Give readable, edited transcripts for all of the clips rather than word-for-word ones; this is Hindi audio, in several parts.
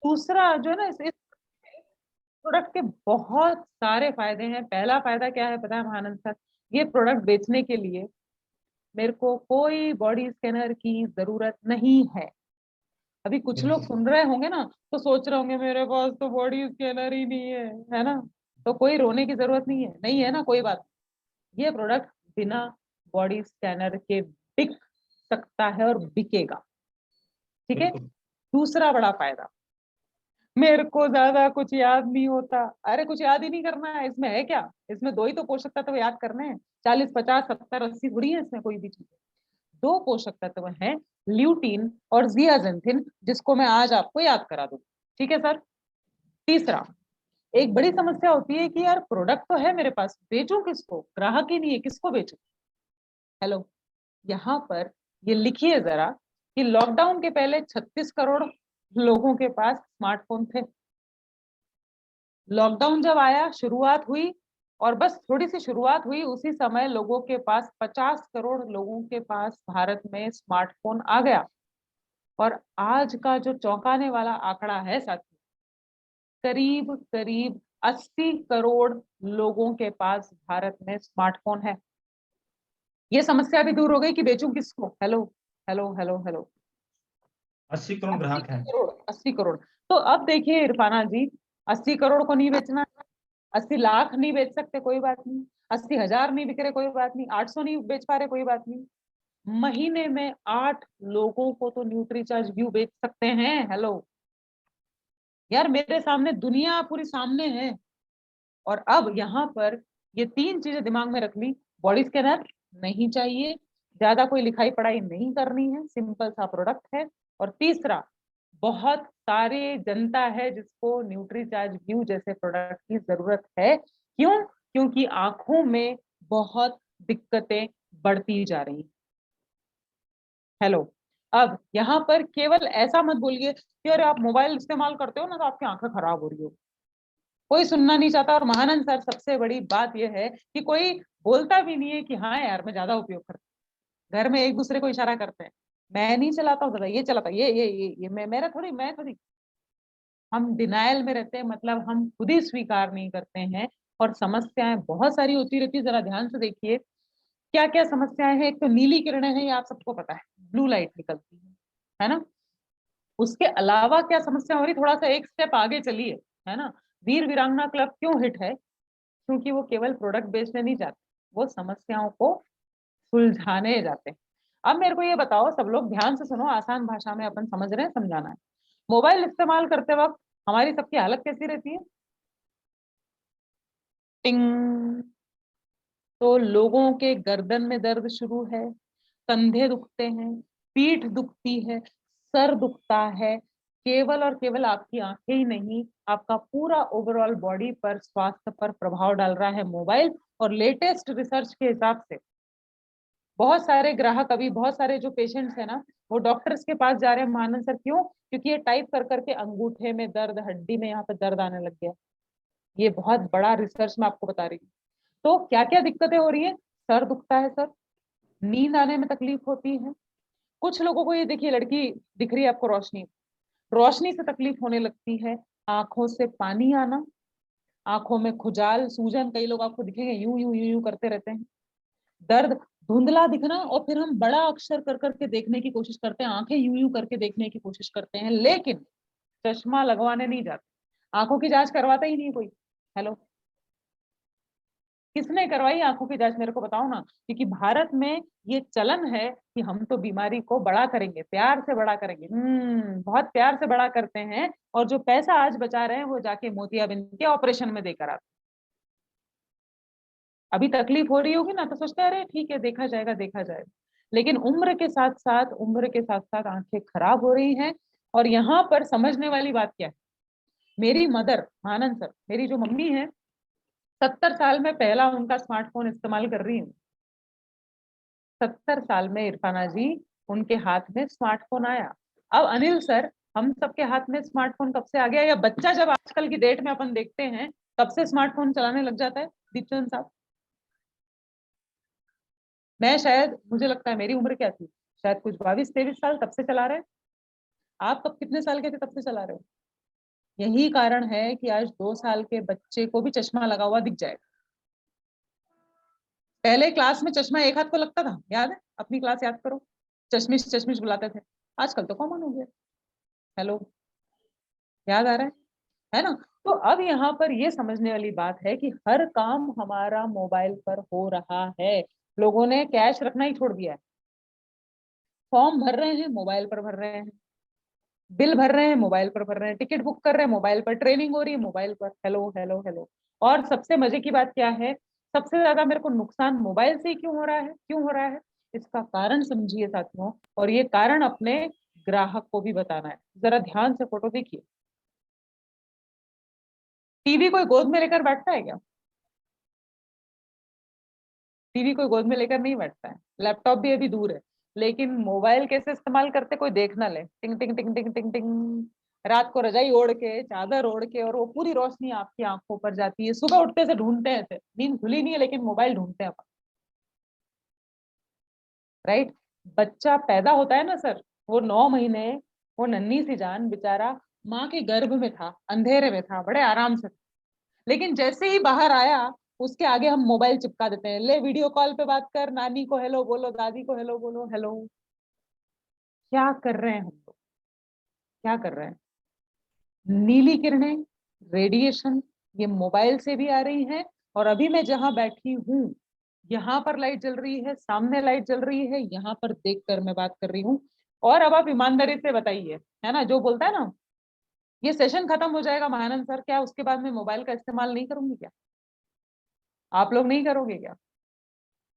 दूसरा जो है ना, इस प्रोडक्ट के बहुत सारे फायदे हैं। पहला फायदा क्या है पता है महानंद सर? ये प्रोडक्ट बेचने के लिए मेरे को कोई बॉडी स्कैनर की जरूरत नहीं है। अभी कुछ लोग बिल्कुल। सुन रहे होंगे ना, तो सोच रहे होंगे मेरे पास तो बॉडी स्कैनर ही नहीं है ना? तो कोई रोने की जरूरत नहीं है, नहीं है ना, कोई बात नहीं। ये प्रोडक्ट बिना बॉडी स्कैनर के बिक सकता है और बिकेगा। ठीक है। बिल्कुल। दूसरा बड़ा फायदा, मेरे को ज्यादा कुछ याद नहीं होता। अरे कुछ याद ही नहीं करना है, इसमें है क्या? इसमें दो ही तो पोषक तत्व याद करने हैं। 40 50 70 80 थोड़ी है इसमें कोई भी चीज। दो पोषक तत्व हैं, ल्यूटीन और जियाजेंथिन, जिसको मैं आज आपको याद करा दूं। ठीक है सर। तीसरा, एक बड़ी समस्या होती है कि यार प्रोडक्ट तो है मेरे पास, बेचूं किसको? ग्राहक ही नहीं है, किसको बेचूं? हेलो, यहाँ पर ये लिखिए जरा कि लॉकडाउन के पहले 36 करोड़ लोगों के पास स्मार्टफोन थे। लॉकडाउन जब आया, शुरुआत हुई, और बस थोड़ी सी शुरुआत हुई, उसी समय लोगों के पास 50 करोड़ लोगों के पास भारत में स्मार्टफोन आ गया। और आज का जो चौंकाने वाला आंकड़ा है साथी, करीब करीब 80 करोड़ लोगों के पास भारत में स्मार्टफोन है। ये समस्या भी दूर हो गई कि बेचूं किसको। Hello, hello, hello, hello. 80 crore 80 ग्राहक हैं। करोड़, 80 करोड़। तो अब देखिए इरफाना जी, 80 करोड़ को नहीं बेचना, 80 लाख नहीं बेच सकते, कोई बात नहीं। 80 हजार नहीं बिक रहे, कोई बात नहीं। 800 नहीं बेच पा रहे, कोई बात नहीं। महीने में 8 लोगों को तो न्यूट्रीचार्ज व्यू बेच सकते हैं। हेलो यार, मेरे सामने दुनिया पूरी सामने है। और अब यहाँ पर ये तीन चीजें दिमाग में रख ली। बॉडी स्कैनर नहीं चाहिए, ज्यादा कोई लिखाई पढ़ाई नहीं करनी है, सिंपल सा प्रोडक्ट है। और तीसरा, बहुत सारे जनता है जिसको न्यूट्रीचार्ज व्यू जैसे प्रोडक्ट की जरूरत है। क्यों? क्योंकि आंखों में बहुत दिक्कतें बढ़ती जा रही हैं। हेलो, अब यहाँ पर केवल ऐसा मत बोलिए कि अरे आप मोबाइल इस्तेमाल करते हो ना तो आपकी आंखें खराब हो रही हो। कोई सुनना नहीं चाहता। और महानंद सर, सबसे बड़ी बात यह है कि कोई बोलता भी नहीं है कि हाँ यार मैं ज्यादा उपयोग करता हूँ। घर में एक दूसरे को इशारा करते हैं, मैं नहीं चलाता हूँ दादा, ये चलाता है, ये मैं थोड़ी। हम डिनायल में रहते हैं, मतलब हम खुद ही स्वीकार नहीं करते हैं। और समस्याएं बहुत सारी होती रहती है, जरा ध्यान से देखिए क्या क्या समस्याएं हैं। एक तो नीली किरणें हैं, ये आप सबको पता है, ब्लू लाइट निकलती है ना? उसके अलावा क्या समस्या हो रही, थोड़ा सा एक स्टेप आगे चलिए। है ना? वीर वीरांगना क्लब क्यों हिट है? क्योंकि वो केवल प्रोडक्ट बेचने नहीं जाते, वो समस्याओं को सुलझाने जाते हैं। अब मेरे को ये बताओ, सब लोग ध्यान से सुनो, आसान भाषा में अपन समझ रहे हैं, समझाना है। मोबाइल इस्तेमाल करते वक्त हमारी सबकी हालत कैसी रहती है? टिंग। तो लोगों के गर्दन में दर्द शुरू है, कंधे दुखते हैं, पीठ दुखती है, सर दुखता है। केवल और केवल आपकी आंखें ही नहीं, आपका पूरा ओवरऑल बॉडी पर, स्वास्थ्य पर प्रभाव डाल रहा है मोबाइल। और लेटेस्ट रिसर्च के हिसाब से बहुत सारे ग्राहक, अभी बहुत सारे जो पेशेंट्स है ना, वो डॉक्टर्स के पास जा रहे हैं। मानन सर क्यों? क्योंकि ये टाइप कर करके अंगूठे में दर्द, हड्डी में यहाँ पे दर्द आने लग गया। ये बहुत बड़ा रिसर्च मैं आपको बता रही हूँ। तो क्या क्या दिक्कतें हो रही है? सर दुखता है सर, नींद आने में तकलीफ होती है। कुछ लोगों को, ये देखिए लड़की दिख रही है आपको, रोशनी, रोशनी से तकलीफ होने लगती है। आंखों से पानी आना, आंखों में खुजाल, सूजन, कई लोग आपको दिखेंगे यूं यूं यूं यूं करते रहते हैं। दर्द, धुंधला दिखना, और फिर हम बड़ा अक्षर कर करके देखने की कोशिश करते हैं, आंखें यूं यूं करके देखने की कोशिश करते हैं, लेकिन चश्मा लगवाने नहीं जाते, आंखों की जांच करवाता ही नहीं कोई। हेलो, किसने करवाई आंखों की जांच, मेरे को बताओ ना। क्योंकि भारत में ये चलन है कि हम तो बीमारी को बड़ा करेंगे, प्यार से बड़ा करेंगे। बहुत प्यार से बड़ा करते हैं, और जो पैसा आज बचा रहे हैं वो जाके मोतियाबिंद के ऑपरेशन में देकर आते। अभी तकलीफ हो रही होगी ना तो सोचते हैं अरे ठीक है, देखा जाएगा, देखा जाएगा। लेकिन उम्र के साथ साथ आंखें खराब हो रही हैं। और यहाँ पर समझने वाली बात क्या है, मेरी मदर, आनंद सर, मेरी जो मम्मी है, 70 साल में पहला उनका स्मार्टफोन इस्तेमाल कर रही हूँ। 70 साल में इरफाना जी, उनके हाथ में स्मार्टफोन आया। अब अनिल सर, हम सबके हाथ में स्मार्टफोन कब से आ गया? या बच्चा जब आजकल की डेट में अपन देखते हैं, कब से स्मार्टफोन चलाने लग जाता है दीपचंद साहब? मैं शायद, मुझे लगता है मेरी उम्र क्या थी, शायद कुछ 22 23 साल, तब से चला रहे हैं। आप तब कितने साल के थे तब से चला रहे हो? यही कारण है कि आज 2 साल के बच्चे को भी चश्मा लगा हुआ दिख जाएगा। पहले क्लास में चश्मा एक हाथ को लगता था, याद है? अपनी क्लास याद करो, चश्मिश चश्मिश बुलाते थे। आजकल तो कॉमन हो गया। हेलो, याद आ रहा है ना? तो अब यहाँ पर ये समझने वाली बात है कि हर काम हमारा मोबाइल पर हो रहा है। लोगों ने कैश रखना ही छोड़ दिया है। फॉर्म भर रहे हैं, मोबाइल पर भर रहे हैं। बिल भर रहे हैं, मोबाइल पर भर रहे हैं। टिकट बुक कर रहे हैं, मोबाइल पर। ट्रेनिंग हो रही है, मोबाइल पर। Hello hello hello. और सबसे मजे की बात क्या है? सबसे ज्यादा मेरे को नुकसान मोबाइल से ही क्यों हो रहा है? क्यों हो रहा है? इसका कारण समझिए साथियों, और ये कारण अपने ग्राहक को भी बताना है। जरा ध्यान से फोटो देखिए। टीवी कोई गोद में लेकर बैठता है क्या? टीवी कोई गोद में लेकर नहीं बैठता है। लैपटॉप भी अभी दूर है। लेकिन मोबाइल कैसे इस्तेमाल करते कोई देख ना ले। टिंग टिंग टिंग टिंग टिंग टिंग। रात को रजाई ओढ़ के, चादर ओढ़ के, और वो पूरी रोशनी आपकी आंखों पर जाती है। सुबह उठते से ढूंढते हैं, ऐसे नींद खुली नहीं है लेकिन मोबाइल ढूंढते हैं अपन। राइट? बच्चा पैदा होता है ना सर, वो 9 महीने, वो नन्ही सी जान बेचारा माँ के गर्भ में था, अंधेरे में था, बड़े आराम से। लेकिन जैसे ही बाहर आया, उसके आगे हम मोबाइल चिपका देते हैं। ले वीडियो कॉल पे बात कर, नानी को हेलो बोलो, दादी को हेलो बोलो। हेलो, क्या कर रहे हैं हम लोग? क्या कर रहे हैं? नीली किरणें, रेडिएशन, ये मोबाइल से भी आ रही हैं। और अभी मैं जहां बैठी हूँ, यहाँ पर लाइट जल रही है, सामने लाइट जल रही है, यहाँ पर देखकर मैं बात कर रही हूँ। और अब आप ईमानदारी से बताइए, है ना, जो बोलता है ना, ये सेशन खत्म हो जाएगा महानंद सर, क्या उसके बाद में मोबाइल का इस्तेमाल नहीं करूंगी क्या? आप लोग नहीं करोगे क्या?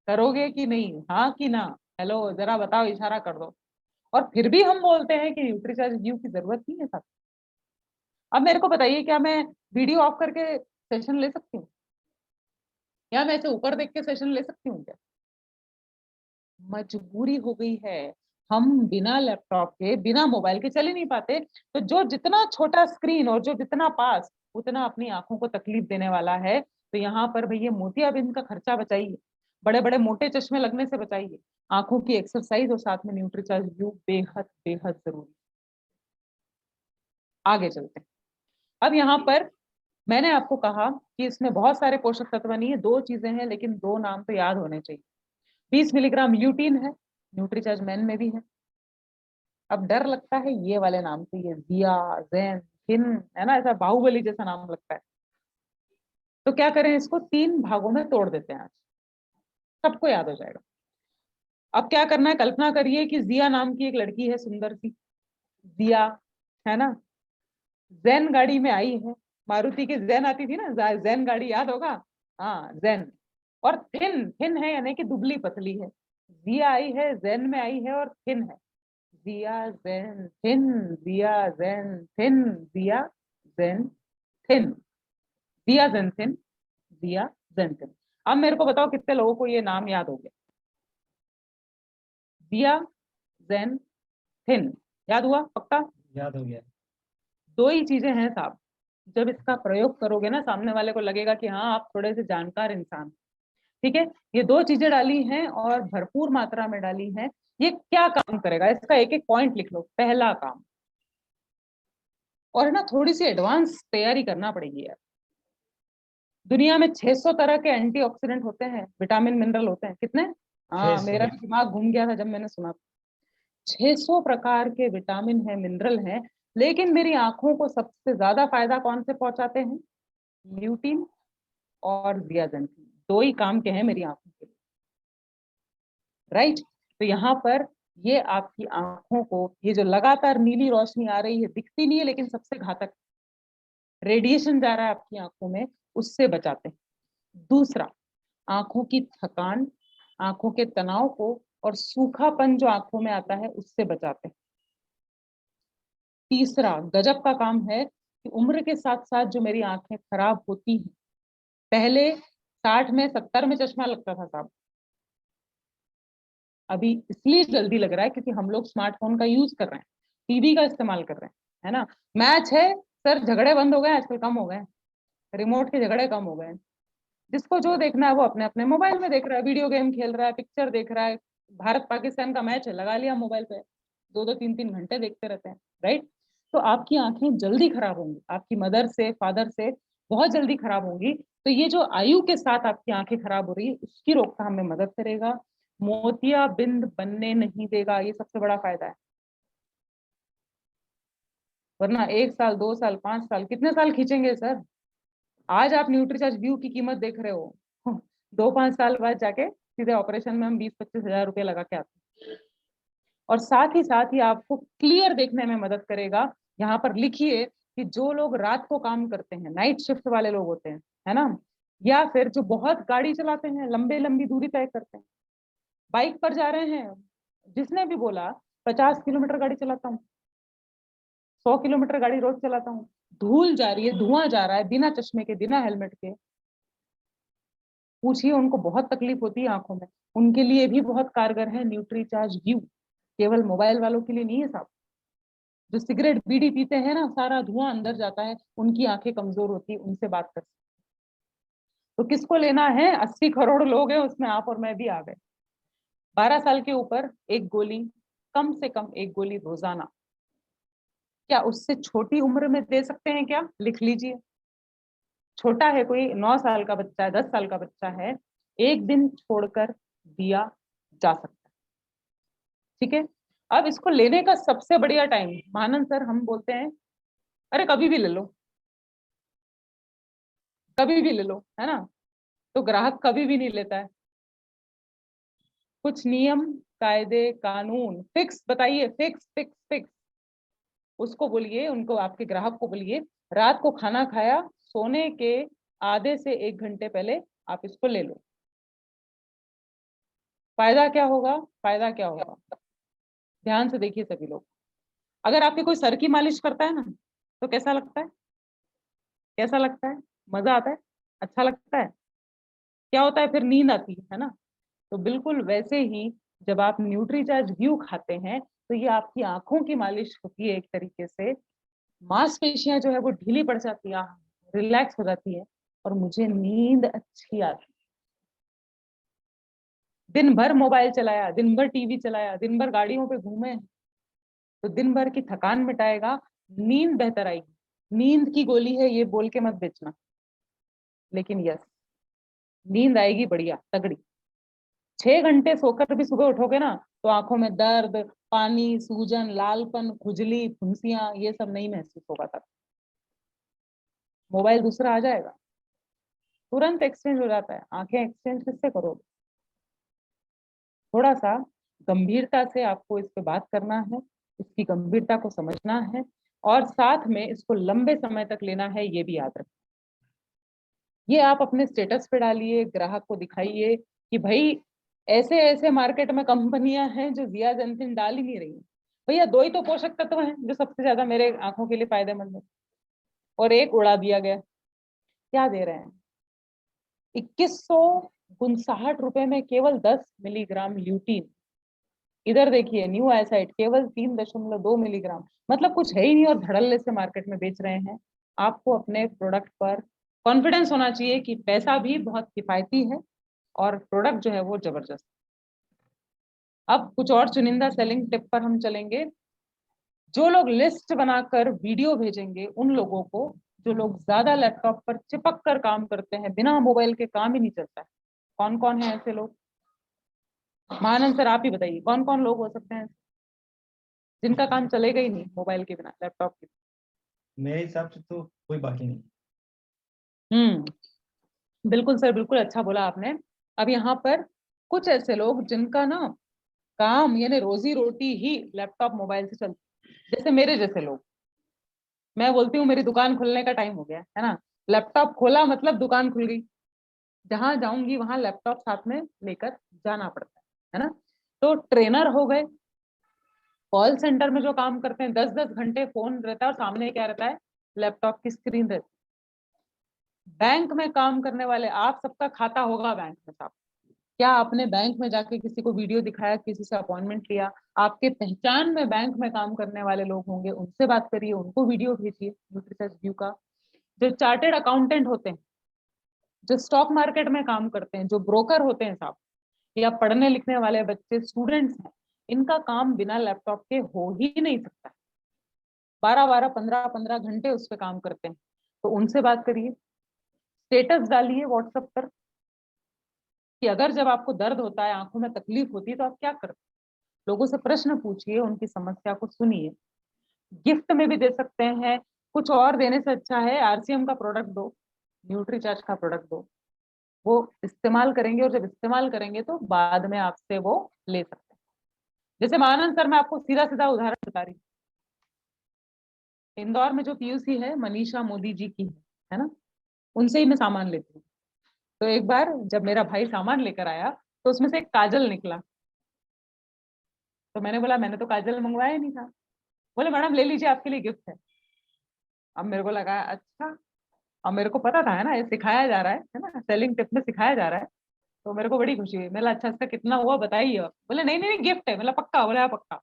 करोगे कि नहीं? हाँ कि ना? हेलो, जरा बताओ, इशारा कर दो। और फिर भी हम बोलते हैं कि न्यूट्रीचार्ज ड्यू की जरूरत नहीं है साहब। अब मेरे को बताइए, क्या मैं वीडियो ऑफ करके सेशन ले सकती हूँ? या मैं ऐसे ऊपर देख के सेशन ले सकती हूँ क्या? मजबूरी हो गई है। हम बिना लैपटॉप के, बिना मोबाइल के चल ही नहीं पाते। तो जो जितना छोटा स्क्रीन और जो जितना पास, उतना अपनी आंखों को तकलीफ देने वाला है। तो यहाँ पर भैया मोतियाबिंद का खर्चा बचाइए, बड़े बड़े मोटे चश्मे लगने से बचाइए। आंखों की एक्सरसाइज और साथ में न्यूट्रीचार्ज यू बेहद बेहद जरूरी। आगे चलते हैं। अब यहाँ पर मैंने आपको कहा कि इसमें बहुत सारे पोषक तत्व नहीं है, 2 चीजें हैं, लेकिन 2 नाम तो याद होने चाहिए। 20 मिलीग्राम ल्यूटीन है, न्यूट्रीचार्ज मैन में भी है। अब डर लगता है ये वाले नाम से, ये जिया, जैन, हिन, है ना, ऐसा बाहुबली जैसा नाम लगता है। तो क्या करें, इसको 3 भागों में तोड़ देते हैं आज, सबको याद हो जाएगा। अब क्या करना है, कल्पना करिए कि जिया नाम की एक लड़की है, सुंदर सी जिया, है ना, जैन गाड़ी में आई है। मारुति की जैन आती थी ना, जैन गाड़ी याद होगा। हाँ, जैन। और थिन, थिन है यानी कि दुबली पतली है। जिया आई है, जैन में आई है, और थिन है। जिया जैन थिन, जिया जैन थिन, जिया जैन थिन, जिया जैन थिन, जिया जैन थिन। अब मेरे को बताओ कितने लोगों को ये नाम याद हो गया? जिया जैन थिन याद हुआ पक्का? याद हो गया। 2 ही चीजें हैं साहब। जब इसका प्रयोग करोगे ना, सामने वाले को लगेगा कि हाँ, आप थोड़े से जानकार इंसान। ठीक है, ये 2 चीजें डाली हैं और भरपूर मात्रा में डाली हैं। ये क्या काम करेगा, इसका एक एक पॉइंट लिख लो। पहला काम, और है ना, थोड़ी सी एडवांस तैयारी करना पड़ेगी यार। दुनिया में 600 तरह के एंटीऑक्सीडेंट होते हैं, विटामिन मिनरल होते हैं। कितने? छह हाँ, सौ मेरा भी दिमाग घूम गया था जब मैंने सुना। 600 प्रकार के विटामिन है, मिनरल हैं। लेकिन मेरी आंखों को सबसे ज्यादा फायदा कौन से पहुंचाते हैं? ल्यूटीन और जियाजेंथिन। 2 ही काम के हैं मेरी आंखों के लिए। राइट? तो यहाँ पर ये आपकी आंखों को, ये जो लगातार नीली रोशनी आ रही है, दिखती नहीं है लेकिन सबसे घातक रेडिएशन जा रहा है आपकी आंखों में, उससे बचाते हैं। दूसरा, आंखों की थकान, आंखों के तनाव को और सूखापन जो आंखों में आता है, उससे बचाते हैं। तीसरा, गजब का काम है कि उम्र के साथ साथ जो मेरी आंखें खराब होती हैं, पहले 60 में 70 में चश्मा लगता था साहब, अभी इसलिए जल्दी लग रहा है क्योंकि हम लोग स्मार्टफोन का यूज कर रहे हैं, टीवी का इस्तेमाल कर रहे हैं, है ना। मैच है सर, झगड़े बंद हो गए आजकल, कम हो गए। रिमोट के झगड़े कम हो गए। जिसको जो देखना है वो अपने अपने मोबाइल में देख रहा है, वीडियो गेम खेल रहा है, पिक्चर देख रहा है। भारत पाकिस्तान का मैच है, लगा लिया मोबाइल पे, 2-2 3-3 घंटे देखते रहते हैं। राइट? तो आपकी आंखें जल्दी खराब होंगी, आपकी मदर से फादर से बहुत जल्दी खराब होंगी। तो ये जो आयु के साथ आपकी आंखें खराब हो रही है, उसकी रोकथाम में मदद करेगा, मोतियाबिंद बनने नहीं देगा, ये सबसे बड़ा फायदा है। वरना 1 साल 2 साल 5 साल कितने साल खींचेंगे सर। आज आप न्यूट्रीचार्ज व्यू की कीमत देख रहे हो 2-5 साल बाद जाके सीधे ऑपरेशन में हम 20-25 हजार रुपये लगा के आते हैं। और साथ ही आपको क्लियर देखने में मदद करेगा। यहाँ पर लिखिए कि जो लोग रात को काम करते हैं, नाइट शिफ्ट वाले लोग होते हैं, है ना, या फिर जो बहुत गाड़ी चलाते हैं, लंबे लंबी दूरी तय करते हैं, बाइक पर जा रहे हैं, जिसने भी बोला 50 किलोमीटर गाड़ी चलाता हूँ, 100 किलोमीटर गाड़ी रोज चलाता हूँ, धूल जा रही है, धुआं जा रहा है, बिना चश्मे के बिना हेलमेट के, पूछिए उनको बहुत तकलीफ होती है आंखों में। उनके लिए भी बहुत कारगर है न्यूट्रीचार्ज व्यू, केवल मोबाइल वालों के लिए नहीं है साहब। जो सिगरेट बीड़ी पीते हैं ना, सारा धुआं अंदर जाता है, उनकी आंखें कमजोर होती है, उनसे बात कर। तो किसको लेना है? 80 करोड़ लोग हैं उसमें, आप और मैं भी आ गए। 12 साल के ऊपर एक गोली, कम से कम एक गोली रोजाना। क्या उससे छोटी उम्र में दे सकते हैं क्या? लिख लीजिए। छोटा है कोई, 9 साल का बच्चा है, 10 साल का बच्चा है, एक दिन छोड़कर दिया जा सकता है। ठीक है। अब इसको लेने का सबसे बढ़िया टाइम, मानन सर हम बोलते हैं अरे कभी भी ले लो, कभी भी ले लो, है ना। तो ग्राहक कभी भी नहीं लेता है। कुछ नियम कायदे कानून फिक्स बताइए, फिक्स फिक्स फिक्स। उसको बोलिए, उनको, आपके ग्राहक को बोलिए, रात को खाना खाया, सोने के आधे से 1 घंटे पहले आप इसको ले लो। फायदा क्या होगा? फायदा क्या होगा? ध्यान से देखिए सभी लोग। अगर आपके कोई सर की मालिश करता है ना, तो कैसा लगता है? कैसा लगता है? मजा आता है? अच्छा लगता है? क्या होता है फिर? नींद आती है ना। तो बिल्कुल वैसे ही जब आप न्यूट्रीचार्ज व्यू खाते हैं, तो ये आपकी आंखों की मालिश होती है एक तरीके से। मांसपेशियां जो है वो ढीली पड़ जाती है, रिलैक्स हो जाती है, और मुझे नींद अच्छी आती है। दिन भर मोबाइल चलाया, दिन भर टीवी चलाया, दिन भर गाड़ियों पे घूमे, तो दिन भर की थकान मिटाएगा, नींद बेहतर आएगी। नींद की गोली है ये बोल के मत बेचना, लेकिन यस, नींद आएगी बढ़िया तगड़ी। 6 घंटे सोकर भी सुबह उठोगे ना, तो आंखों में दर्द, पानी, सूजन, लालपन, खुजली, फुंसियां, ये सब नहीं महसूस होगा तब। मोबाइल दूसरा आ जाएगा, तुरंत एक्सचेंज हो जाता है। आंखें एक्सचेंज किससे करोगे? थोड़ा सा गंभीरता से आपको इस पे बात करना है, इसकी गंभीरता को समझना है, और साथ में इसको लंबे समय तक लेना है, ये भी याद रखें। ये आप अपने स्टेटस पे डालिए, ग्राहक को दिखाइए कि भाई ऐसे ऐसे मार्केट में कंपनियां हैं जो जियाजेंसिन डाल ही नहीं रही। भैया दो ही तो पोषक तत्व हैं जो सबसे ज्यादा मेरे आंखों के लिए फायदेमंद है, और एक उड़ा दिया गया। क्या दे रहे हैं? 2159 रुपए में केवल 10 मिलीग्राम ल्यूटीन। इधर देखिए न्यू आईसाइट केवल 3.2 मिलीग्राम, मतलब कुछ है ही नहीं, और धड़ल्ले से मार्केट में बेच रहे हैं। आपको अपने प्रोडक्ट पर कॉन्फिडेंस होना चाहिए कि पैसा भी बहुत किफायती है और प्रोडक्ट जो है वो जबरदस्त। अब कुछ और चुनिंदा सेलिंग टिप पर हम चलेंगे। जो लोग लिस्ट बनाकर वीडियो भेजेंगे उन लोगों को, जो लोग ज्यादा लैपटॉप पर चिपक कर काम करते हैं, बिना मोबाइल के काम ही नहीं चलता है, कौन कौन है ऐसे लोग? महानंद सर आप ही बताइए, कौन कौन लोग हो सकते हैं जिनका काम चलेगा ही नहीं मोबाइल के बिना, लैपटॉप के मेरे हिसाब से तो कोई बाकी नहीं। बिल्कुल सर, बिल्कुल अच्छा बोला आपने। अब यहाँ पर कुछ ऐसे लोग जिनका ना काम यानी रोजी रोटी ही लैपटॉप मोबाइल से चलती, जैसे मेरे जैसे लोग। मैं बोलती हूँ मेरी दुकान खुलने का टाइम हो गया है ना, लैपटॉप खोला मतलब दुकान खुल गई। जहां जाऊंगी वहां लैपटॉप साथ में लेकर जाना पड़ता है ना। तो ट्रेनर हो गए, कॉल सेंटर में जो काम करते हैं, 10-10 घंटे फोन रहता है और सामने क्या रहता है? लैपटॉप की स्क्रीन रहती है। बैंक में काम करने वाले, आप सबका खाता होगा बैंक में साहब। क्या आपने बैंक में जाके किसी को वीडियो दिखाया, किसी से अपॉइंटमेंट लिया? आपके पहचान में बैंक में काम करने वाले लोग होंगे, उनसे बात करिए, उनको वीडियो भेजिए न्यूट्रीसर्च व्यू का। जो चार्टेड अकाउंटेंट होते हैं, जो स्टॉक मार्केट में काम करते हैं, जो ब्रोकर होते हैं साहब, या पढ़ने लिखने वाले बच्चे, स्टूडेंट्स हैं, इनका काम बिना लैपटॉप के हो ही नहीं सकता। 12-12, 15-15 घंटे उस पर काम करते हैं। तो उनसे बात करिए, स्टेटस डालिए व्हाट्सएप पर कि अगर जब आपको दर्द होता है, आंखों में तकलीफ होती है, तो आप क्या करते हैं। लोगों से प्रश्न पूछिए, उनकी समस्या को सुनिए। गिफ्ट में भी दे सकते हैं, कुछ और देने से अच्छा है आरसीएम का प्रोडक्ट दो, न्यूट्रीचार्ज का प्रोडक्ट दो। वो इस्तेमाल करेंगे, और जब इस्तेमाल करेंगे तो बाद में आपसे वो ले सकते हैं। जैसे मानंद सर, मैं आपको सीधा सीधा उदाहरण बता रही हूँ। इंदौर में जो पीयूसी है, मनीषा मोदी जी की है ना, उनसे ही मैं सामान लेती हूँ। तो एक बार जब मेरा भाई सामान लेकर आया, तो उसमें से एक काजल निकला। तो मैंने बोला, मैंने तो काजल मंगवाया नहीं था। बोले, मैडम ले लीजिए, आपके लिए गिफ्ट है। अब मेरे को लगा अच्छा, अब मेरे को पता था है ना, ये सिखाया जा रहा है ना, सेलिंग टिप में सिखाया जा रहा है। तो मेरे को बड़ी खुशी हुई। मैंने अच्छा, इसका कितना हुआ बताइए। बोले, नहीं नहीं गिफ्ट है। मतलब पक्का? बोले, हाँ पक्का।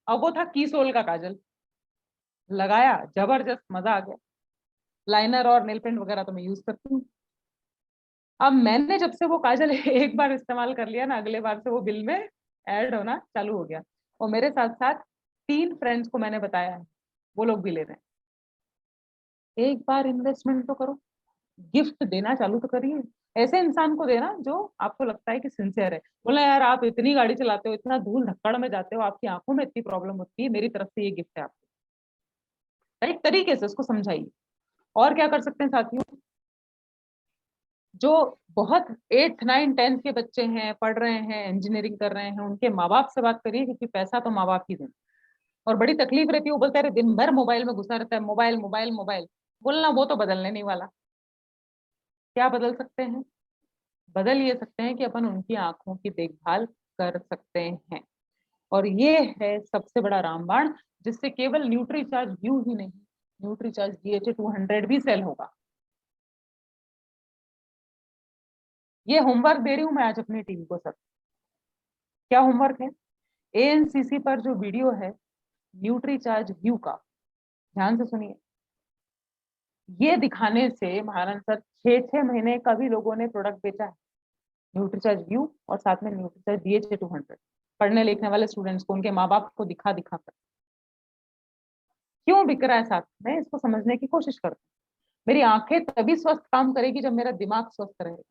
अब वो था कीसोल का काजल। लगाया, जबरदस्त मजा आ गया। लाइनर और नेल पेंट वगैरह तो मैं यूज करती हूँ। अब मैंने जब से वो काजल एक बार इस्तेमाल कर लिया ना, अगले बार से वो बिल में ऐड होना चालू हो गया। और मेरे साथ साथ 3 फ्रेंड्स को मैंने बताया है, वो लोग भी ले रहे हैं। एक बार इन्वेस्टमेंट तो करो, गिफ्ट देना चालू तो करिए। ऐसे इंसान को देना जो आपको लगता है कि सिंसियर है। बोला, यार आप इतनी गाड़ी चलाते हो, इतना धूल धक्कड़ में जाते हो, आपकी आंखों में इतनी प्रॉब्लम होती है, मेरी तरफ से ये गिफ्ट है आपको। एक तरीके से उसको समझाइए। और क्या कर सकते हैं साथियों, जो बहुत 8th 9th 10th के बच्चे हैं, पढ़ रहे हैं, इंजीनियरिंग कर रहे हैं, उनके माँ बाप से बात करिए, क्योंकि पैसा तो माँ बाप ही दें। और बड़ी तकलीफ रहती है, वो बोलते हैं दिन भर मोबाइल में घुसा रहता है, मोबाइल मोबाइल मोबाइल। बोलना, वो तो बदलने नहीं वाला। क्या बदल सकते हैं? बदल ये सकते हैं कि अपन उनकी आंखों की देखभाल कर सकते हैं। और ये है सबसे बड़ा रामबाण, जिससे केवल न्यूट्रीचार्ज व्यू ही नहीं, न्यूट्रीचार्ज DHA 200 भी सेल होगा। ये होमवर्क दे रही हूं मैं आज अपनी टीम को। सब क्या होमवर्क है? ANCC पर जो वीडियो है न्यूट्रीचार्ज व्यू का, ध्यान से सुनिए। ये दिखाने से महाराज सर 6-6 महीने का भी लोगों ने प्रोडक्ट बेचा है, न्यूट्रीचार्ज व्यू और साथ में न्यूट्रीचार्ज DHA 200। पढ़ने लिखने वाले स्टूडेंट्स को, उनके माँ बाप को दिखा दिखा कर। क्यों बिक रहा है साथ में, इसको समझने की कोशिश करते हैं। मेरी आंखें तभी स्वस्थ काम करेगी जब मेरा दिमाग स्वस्थ रहेगा।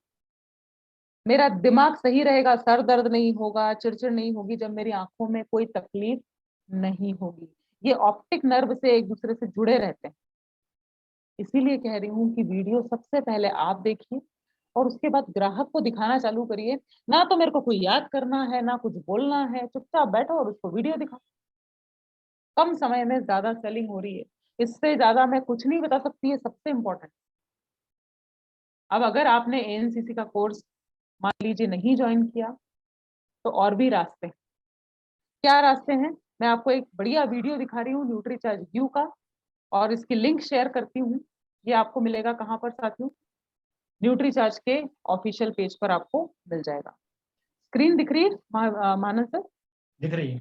मेरा दिमाग सही रहेगा, सर दर्द नहीं होगा, चिड़चिड़ नहीं होगी, जब मेरी आंखों में कोई तकलीफ नहीं होगी। ये ऑप्टिक नर्व से एक दूसरे से जुड़े रहते हैं। इसीलिए कह रही हूँ कि वीडियो सबसे पहले आप देखिए, और उसके बाद ग्राहक को दिखाना चालू करिए। ना तो मेरे को कोई याद करना है, ना कुछ बोलना है, चुपचाप बैठो और उसको वीडियो दिखाओ। कम समय में ज्यादा सेलिंग हो रही है, इससे ज्यादा मैं कुछ नहीं बता सकती है, सबसे इंपॉर्टेंट। अब अगर आपने ANCC का कोर्स मान लीजिए नहीं ज्वाइन किया, तो और भी रास्ते हैं। क्या रास्ते हैं? मैं आपको एक बढ़िया वीडियो दिखा रही हूँ न्यूट्रीचार्ज व्यू का, और इसकी लिंक शेयर करती हूँ। ये आपको मिलेगा कहाँ पर साथियों? न्यूट्रीचार्ज के ऑफिशियल पेज पर आपको मिल जाएगा। स्क्रीन दिख रही है मानस सर? दिख रही है।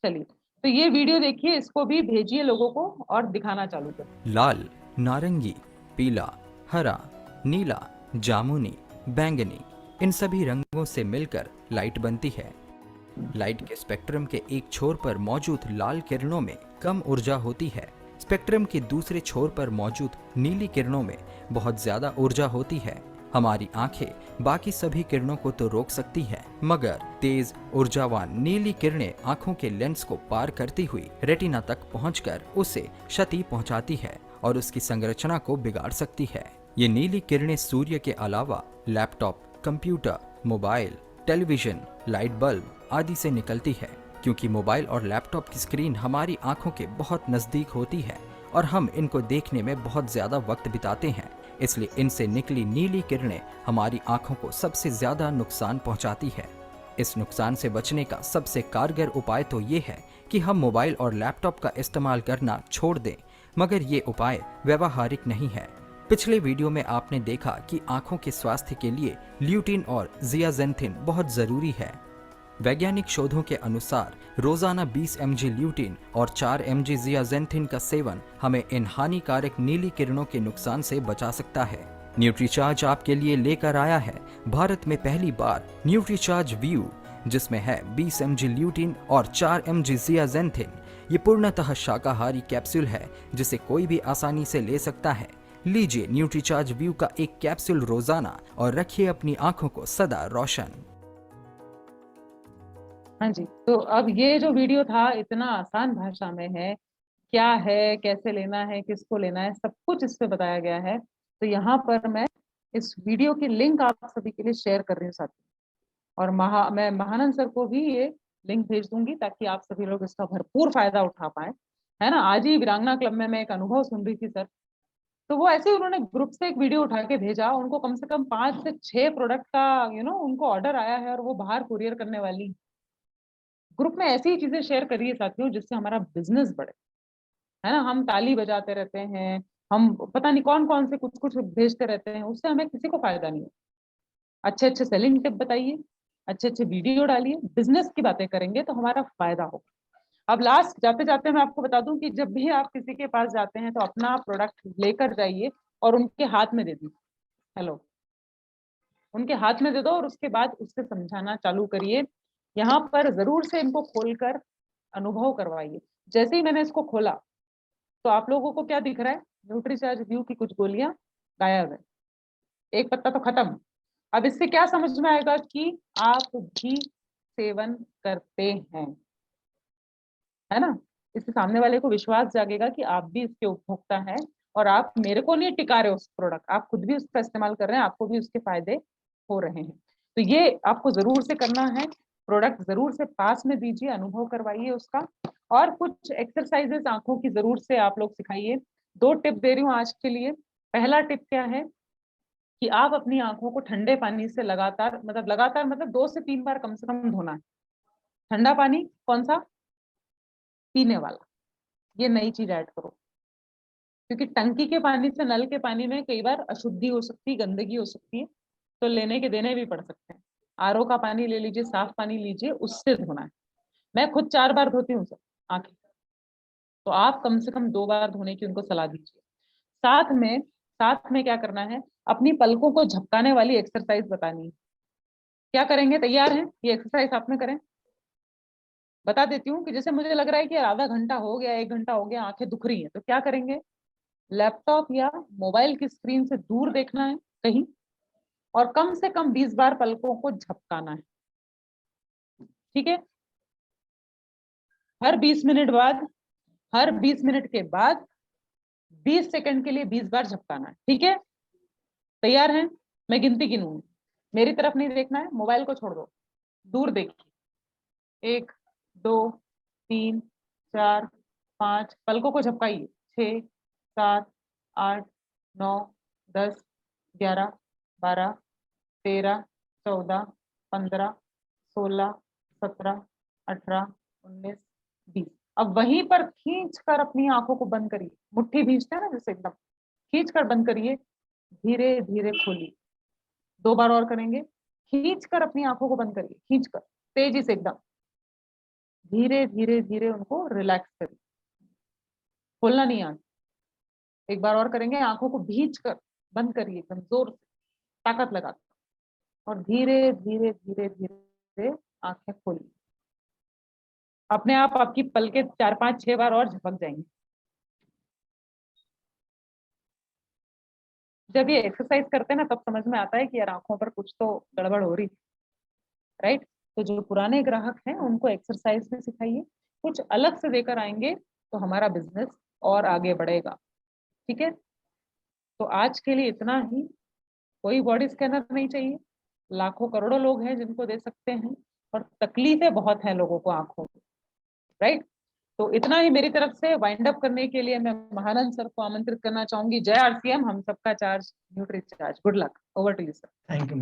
चलिए, तो ये वीडियो देखिए, इसको भी भेजिए लोगों को और दिखाना चालू करें। लाल, नारंगी, पीला, हरा, नीला, जामुनी, बैंगनी, इन सभी रंगों से मिलकर लाइट बनती है। लाइट के स्पेक्ट्रम के एक छोर पर मौजूद लाल किरणों में कम ऊर्जा होती है। स्पेक्ट्रम के दूसरे छोर पर मौजूद नीली किरणों में बहुत ज्यादा ऊर्जा होती है। हमारी आंखें बाकी सभी किरणों को तो रोक सकती हैं, मगर तेज ऊर्जावान नीली किरणें आंखों के लेंस को पार करती हुई रेटिना तक पहुंचकर उसे क्षति पहुंचाती है और उसकी संरचना को बिगाड़ सकती है। ये नीली किरणें सूर्य के अलावा laptop, computer, mobile, television, light bulb आदि से निकलती है। क्योंकि मोबाइल और लैपटॉप की स्क्रीन हमारी आंखों के बहुत नजदीक होती है और हम इनको देखने में बहुत ज्यादा वक्त बिताते हैं, इसलिए इनसे निकली नीली किरणें हमारी आंखों को सबसे ज्यादा नुकसान पहुंचाती है। इस नुकसान से बचने का सबसे कारगर उपाय तो ये है कि हम मोबाइल और लैपटॉप का इस्तेमाल करना छोड़ दें, मगर ये उपाय व्यवहारिक नहीं है। पिछले वीडियो में आपने देखा कि आंखों के स्वास्थ्य के लिए ल्यूटिन और जियाजेंथिन बहुत जरूरी है। वैज्ञानिक शोधों के अनुसार रोजाना 20 mg ल्यूटिन और 4 mg जियाजेंथिन का सेवन हमें इन हानिकारक नीली किरणों के नुकसान से बचा सकता है। न्यूट्रीचार्ज आपके लिए लेकर आया है भारत में पहली बार न्यूट्रीचार्ज व्यू, जिसमें है 20 mg ल्यूटिन और 4 mg जियाजेंथिन। ये पूर्णतः शाकाहारी कैप्सूल है जिसे कोई भी आसानी से ले सकता है। लीजिए न्यूट्रीचार्ज व्यू का एक कैप्सूल रोजाना और रखिए अपनी आंखों को सदा रोशन। हाँ जी, तो अब ये जो वीडियो था इतना आसान भाषा में है, क्या है, कैसे लेना है, किसको लेना है, सब कुछ इस पे बताया गया है। तो यहाँ पर मैं इस वीडियो की लिंक आप सभी के लिए शेयर कर रही हूँ साथियों, और मैं महानंद सर को भी ये लिंक भेज दूंगी ताकि आप सभी लोग इसका भरपूर फायदा उठा पाए, है ना। आज ही वीरांगना क्लब में मैं एक अनुभव सुन रही थी सर, तो वो ऐसे ही उन्होंने ग्रुप से एक वीडियो उठा के भेजा, उनको कम से कम 5 से 6 प्रोडक्ट का उनको ऑर्डर आया है और वो बाहर कुरियर करने वाली। ग्रुप में ऐसी ही चीजें शेयर करिए साथियों जिससे हमारा बिजनेस बढ़े, है ना। हम ताली बजाते रहते हैं, हम पता नहीं कौन कौन से कुछ कुछ भेजते रहते हैं, उससे हमें किसी को फायदा नहीं है। अच्छे अच्छे सेलिंग टिप बताइए, अच्छे अच्छे वीडियो डालिए, बिजनेस की बातें करेंगे तो हमारा फायदा होगा। अब लास्ट जाते जाते मैं आपको बता दूं कि जब भी आप किसी के पास जाते हैं तो अपना प्रोडक्ट लेकर जाइए और उनके हाथ में दे दीजिए। हेलो, उनके हाथ में दे दो और उसके बाद उससे समझाना चालू करिए। यहाँ पर जरूर से इनको खोलकर अनुभव करवाइए। जैसे ही मैंने इसको खोला तो आप लोगों को क्या दिख रहा है, न्यूट्रीचार्ज व्यू की कुछ गोलियां गायब है, एक पत्ता तो खत्म। अब इससे क्या समझ में आएगा कि आप भी सेवन करते हैं, है ना। इससे सामने वाले को विश्वास जागेगा कि आप भी इसके उपभोक्ता हैं और आप मेरे को नहीं टिका रहे उस प्रोडक्ट, आप खुद भी उसका इस्तेमाल कर रहे हैं, आपको भी उसके फायदे हो रहे हैं। तो ये आपको जरूर से करना है, प्रोडक्ट जरूर से पास में दीजिए, अनुभव करवाइए उसका, और कुछ एक्सरसाइजेस आंखों की जरूर से आप लोग सिखाइए। 2 टिप दे रही हूँ आज के लिए। पहला टिप क्या है कि आप अपनी आंखों को ठंडे पानी से लगातार मतलब 2 से 3 बार कम से कम धोना है। ठंडा पानी कौन सा, पीने वाला, ये नई चीज ऐड करो, क्योंकि टंकी के पानी से नल के पानी में कई बार अशुद्धि हो सकती है, गंदगी हो सकती है, तो लेने के देने भी पड़ सकते हैं। आरओ का पानी ले लीजिए, साफ पानी लीजिए, उससे धोना है। मैं खुद 4 बार धोती हूँ सर आंखें, तो आप कम से कम 2 बार धोने की उनको सलाह दीजिए। साथ में क्या करना है, अपनी पलकों को झपकाने वाली एक्सरसाइज बतानी है। क्या करेंगे, तैयार हैं, ये एक्सरसाइज आप में करें। बता देती हूँ कि जैसे मुझे लग रहा है कि आधा घंटा हो गया, 1 घंटा हो गया, आंखें दुख रही हैं, तो क्या करेंगे, लैपटॉप या मोबाइल की स्क्रीन से दूर देखना है कहीं, और कम से कम 20 बार पलकों को झपकाना है। ठीक है, हर 20 मिनट बाद, हर 20 मिनट के बाद 20 सेकंड के लिए 20 बार झपकाना है। ठीक है, तैयार हैं, मैं गिनती गिनूंगी, मेरी तरफ नहीं देखना है, मोबाइल को छोड़ दो, दूर देखिए। 1 2 3 4 5, पलकों को झपकाइए। 6 7 8 9 10 11 12 13 14 15 16 17 18 19 20। अब वहीं पर खींच कर अपनी आंखों को बंद करिए, मुट्ठी भींचते हैं ना जैसे, एकदम खींच कर बंद करिए, धीरे धीरे खोलिए। 2 बार और करेंगे, खींच कर अपनी आंखों को बंद करिए, खींच कर, तेजी से एकदम, धीरे धीरे धीरे उनको रिलैक्स करिए, खोलना नहीं आंख। एक बार और करेंगे, आंखों को भींच कर बंद करिए, एकदम जोर से, ताकत लगा कर, और धीरे धीरे धीरे धीरे आंखें खोलिए। अपने आप आपकी पलकें 4 5 6 बार और झपक जाएंगी। जब ये एक्सरसाइज करते हैं ना तब समझ में आता है कि यार आंखों पर कुछ तो गड़बड़ हो रही, राइट। तो जो पुराने ग्राहक हैं उनको एक्सरसाइज भी सिखाइए, कुछ अलग से देकर आएंगे तो हमारा बिजनेस और आगे बढ़ेगा। ठीक है, तो आज के लिए इतना ही। कोई बॉडी स्कैनर नहीं चाहिए, लाखों करोड़ों लोग हैं जिनको दे सकते हैं, और तकलीफें बहुत हैं लोगों को आंखों में, राइट। तो इतना ही मेरी तरफ से। वाइंड अप करने के लिए मैं महानंद सर को आमंत्रित करना चाहूंगी। जय आरसीएम, हम सबका charge, nutri charge. Good luck, over to you sir. Thank you.